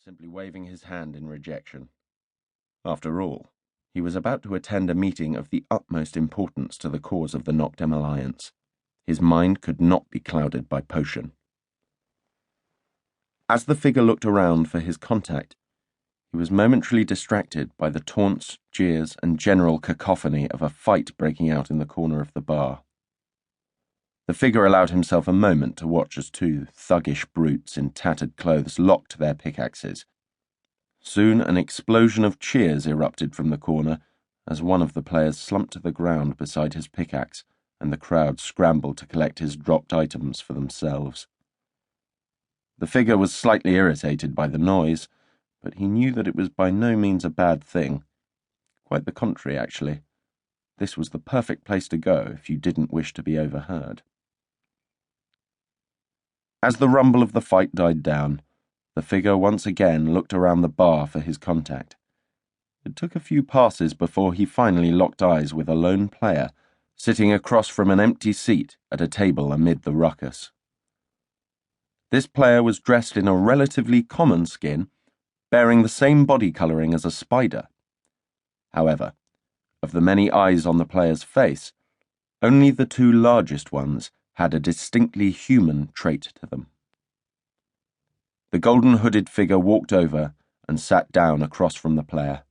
simply waving his hand in rejection. After all, he was about to attend a meeting of the utmost importance to the cause of the Noctem Alliance. His mind could not be clouded by potion. As the figure looked around for his contact, he was momentarily distracted by the taunts, jeers, and general cacophony of a fight breaking out in the corner of the bar. The figure allowed himself a moment to watch as two thuggish brutes in tattered clothes locked their pickaxes. Soon an explosion of cheers erupted from the corner as one of the players slumped to the ground beside his pickaxe, and the crowd scrambled to collect his dropped items for themselves. The figure was slightly irritated by the noise, but he knew that it was by no means a bad thing. Quite the contrary, actually. This was the perfect place to go if you didn't wish to be overheard. As the rumble of the fight died down, the figure once again looked around the bar for his contact. It took a few passes before he finally locked eyes with a lone player, sitting across from an empty seat at a table amid the ruckus. This player was dressed in a relatively common skin, bearing the same body colouring as a spider. However, of the many eyes on the player's face, only the two largest ones had a distinctly human trait to them. The golden-hooded figure walked over and sat down across from the player.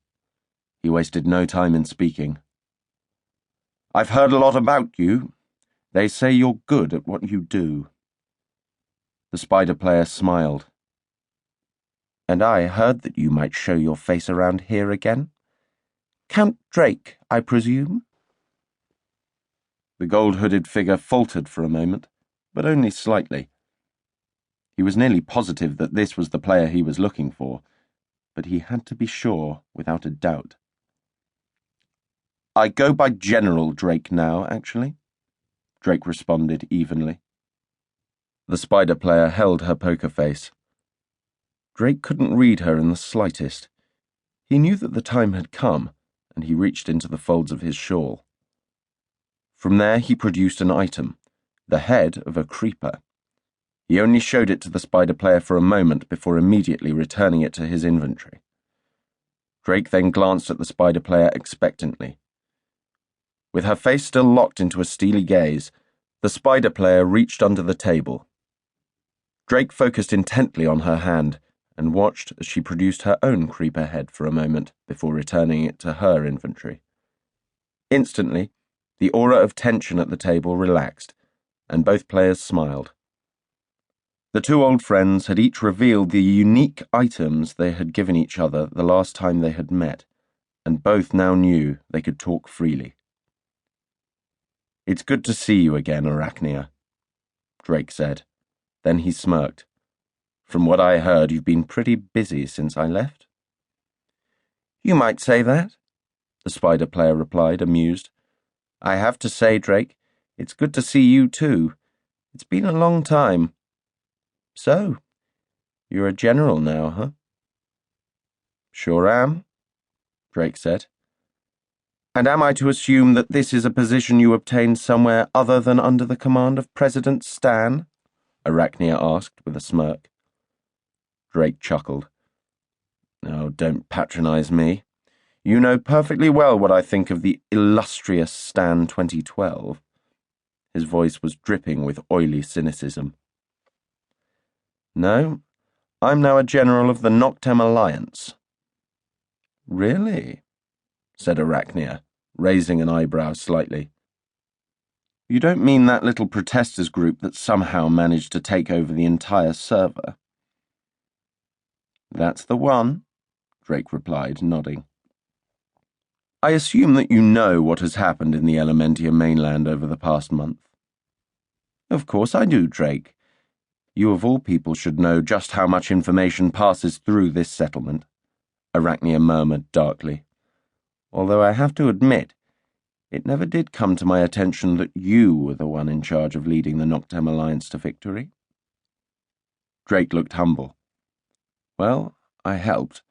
He wasted no time in speaking. "I've heard a lot about you. They say you're good at what you do." The spider player smiled. "And I heard that you might show your face around here again. Count Drake, I presume?" The gold-hooded figure faltered for a moment, but only slightly. He was nearly positive that this was the player he was looking for, but he had to be sure without a doubt. "I go by General Drake now, actually," Drake responded evenly. The spider player held her poker face. Drake couldn't read her in the slightest. He knew that the time had come, and he reached into the folds of his shawl. From there he produced an item, the head of a creeper. He only showed it to the spider player for a moment before immediately returning it to his inventory. Drake then glanced at the spider player expectantly. With her face still locked into a steely gaze, the spider player reached under the table. Drake focused intently on her hand and watched as she produced her own creeper head for a moment before returning it to her inventory. Instantly, the aura of tension at the table relaxed, and both players smiled. The two old friends had each revealed the unique items they had given each other the last time they had met, and both now knew they could talk freely. "It's good to see you again, Arachnia," Drake said. Then he smirked. "From what I heard, you've been pretty busy since I left." "You might say that," the spider player replied, amused. "I have to say, Drake, it's good to see you too. It's been a long time. So, you're a general now, huh?" "Sure am," Drake said. "And am I to assume that this is a position you obtained somewhere other than under the command of President Stan?" Arachnia asked with a smirk. Drake chuckled. "Oh, don't patronize me. You know perfectly well what I think of the illustrious Stan 2012. His voice was dripping with oily cynicism. "No, I'm now a general of the Noctem Alliance." "Really?" said Arachnia, raising an eyebrow slightly. "You don't mean that little protesters group that somehow managed to take over the entire server?" "That's the one," Drake replied, nodding. "I assume that you know what has happened in the Elementia mainland over the past month." "Of course I do, Drake. You of all people should know just how much information passes through this settlement," Arachnia murmured darkly. "Although I have to admit, it never did come to my attention that you were the one in charge of leading the Noctem Alliance to victory." Drake looked humble. "Well, I helped,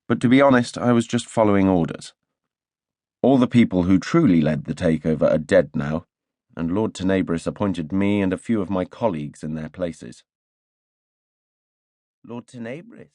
but to be honest, I was just following orders. All the people who truly led the takeover are dead now, and Lord Tenebris appointed me and a few of my colleagues in their places." "Lord Tenebris?"